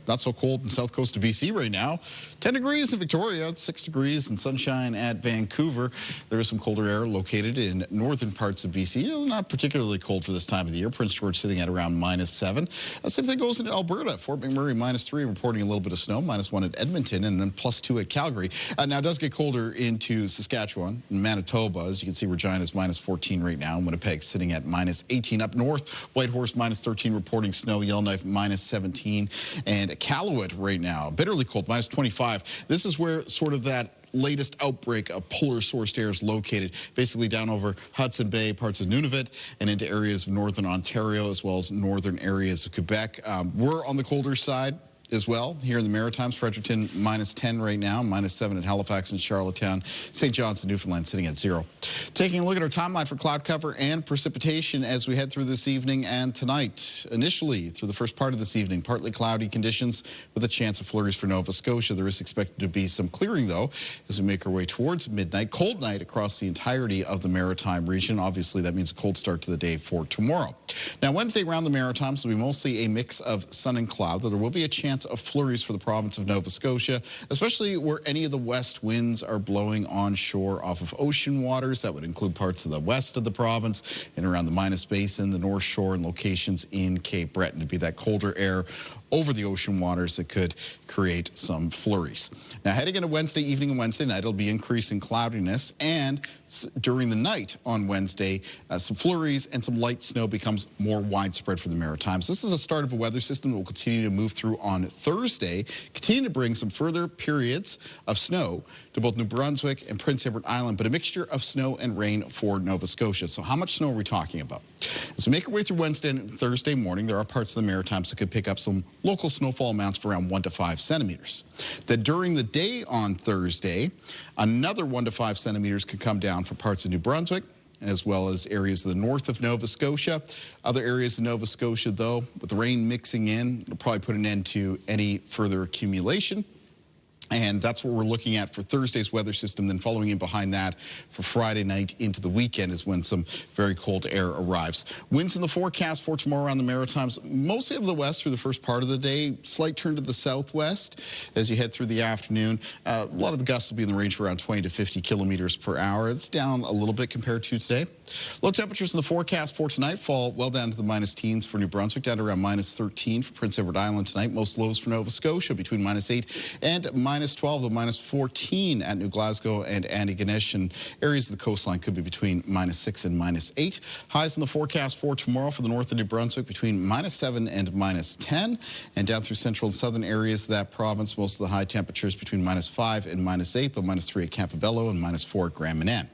not so cold in south coast of BC right now. 10 degrees in Victoria, 6 degrees and sunshine at Vancouver. There is some colder air located in northern parts of BC. Not particularly cold for this time of the year. Prince George sitting at around -7. Same thing goes into Alberta. Fort McMurray -3, reporting a little bit of snow. -1 at Edmonton, and then +2 at Calgary. Now it does get colder into Saskatchewan and Manitoba. As you can see, Regina's -14 right now. Winnipeg sitting at -18 up north. Whitehorse -13, reporting snow. Yellowknife -17, and Iqaluit right now bitterly cold, -25. This is where sort of that latest outbreak of polar sourced air is located, basically down over Hudson Bay, parts of Nunavut, and into areas of northern Ontario, as well as northern areas of Quebec. We're on the colder side as well here in the Maritimes. Fredericton -10 right now, -7 at Halifax and Charlottetown. St. John's and Newfoundland sitting at 0. Taking a look at our timeline for cloud cover and precipitation as we head through this evening and tonight. Initially, through the first part of this evening, partly cloudy conditions with a chance of flurries for Nova Scotia. There is expected to be some clearing, though, as we make our way towards midnight. Cold night across the entirety of the Maritime region. Obviously, that means a cold start to the day for tomorrow. Now, Wednesday around the Maritimes will be mostly a mix of sun and cloud, though there will be a chance of flurries for the province of Nova Scotia, especially where any of the west winds are blowing onshore off of ocean waters. That would include parts of the west of the province and around the Minas Basin, the North Shore, and locations in Cape Breton. It'd be that colder air over the ocean waters that could create some flurries. Now, heading into Wednesday evening and Wednesday night, it'll be increasing cloudiness, and during the night on Wednesday, some flurries and some light snow becomes more widespread for the Maritimes. This is the start of a weather system that will continue to move through on Thursday, continue to bring some further periods of snow to both New Brunswick and Prince Edward Island, but a mixture of snow and rain for Nova Scotia. So how much snow are we talking about? As we make our way through Wednesday and Thursday morning, there are parts of the Maritimes that could pick up some local snowfall amounts for around 1 to 5 centimeters. Then during the day on Thursday, another 1 to 5 centimeters could come down for parts of New Brunswick, as well as areas of the north of Nova Scotia. Other areas of Nova Scotia, though, with the rain mixing in, it'll probably put an end to any further accumulation. And that's what we're looking at for Thursday's weather system. Then following in behind that for Friday night into the weekend is when some very cold air arrives. Winds in the forecast for tomorrow around the Maritimes, mostly out of the west through the first part of the day. Slight turn to the southwest as you head through the afternoon. A lot of the gusts will be in the range of around 20 to 50 kilometers per hour. It's down a little bit compared to today. Low temperatures in the forecast for tonight fall well down to the -teens for New Brunswick, down to around -13 for Prince Edward Island tonight. Most lows for Nova Scotia between -8 and -12, though -14 at New Glasgow and Antigonish, and areas of the coastline could be between -6 and -8. Highs in the forecast for tomorrow for the north of New Brunswick between -7 and -10, and down through central and southern areas of that province, most of the high temperatures between -5 and -8, though -3 at Campobello and -4 at Grand Manan.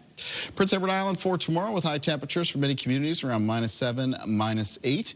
Prince Edward Island for tomorrow with high temperatures for many communities around -7, -8.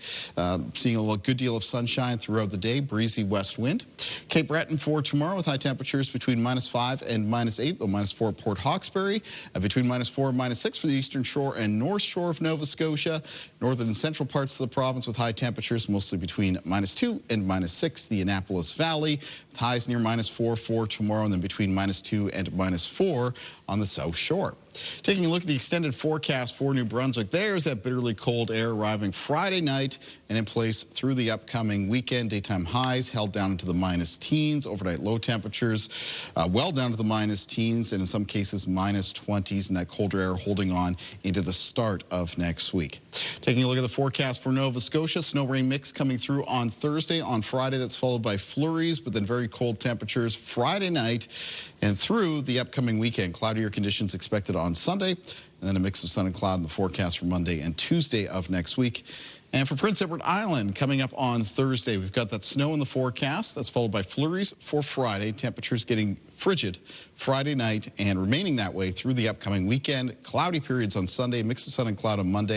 Seeing a good deal of sunshine throughout the day, breezy west wind. Cape Breton for tomorrow with high temperatures between -5 and -8, though -4 at Port Hawkesbury. Between -4 and -6 for the eastern shore and north shore of Nova Scotia. Northern and central parts of the province with high temperatures mostly between -2 and -6. The Annapolis Valley with highs near -4 for tomorrow, and then between -2 and -4 on the south shore. Taking a look at the extended forecast for New Brunswick, there's that bitterly cold air arriving Friday night and in place through the upcoming weekend. Daytime highs held down into the -teens. Overnight low temperatures well down to the -teens, and in some cases -20s, and that colder air holding on into the start of next week. Taking a look at the forecast for Nova Scotia, snow-rain mix coming through on Thursday. On Friday, that's followed by flurries, but then very cold temperatures Friday night and through the upcoming weekend. Cloudier conditions expected on Sunday, and then a mix of sun and cloud in the forecast for Monday and Tuesday of next week. And for Prince Edward Island, coming up on Thursday, we've got that snow in the forecast. That's followed by flurries for Friday. Temperatures getting frigid Friday night and remaining that way through the upcoming weekend. Cloudy periods on Sunday, mix of sun and cloud on Monday.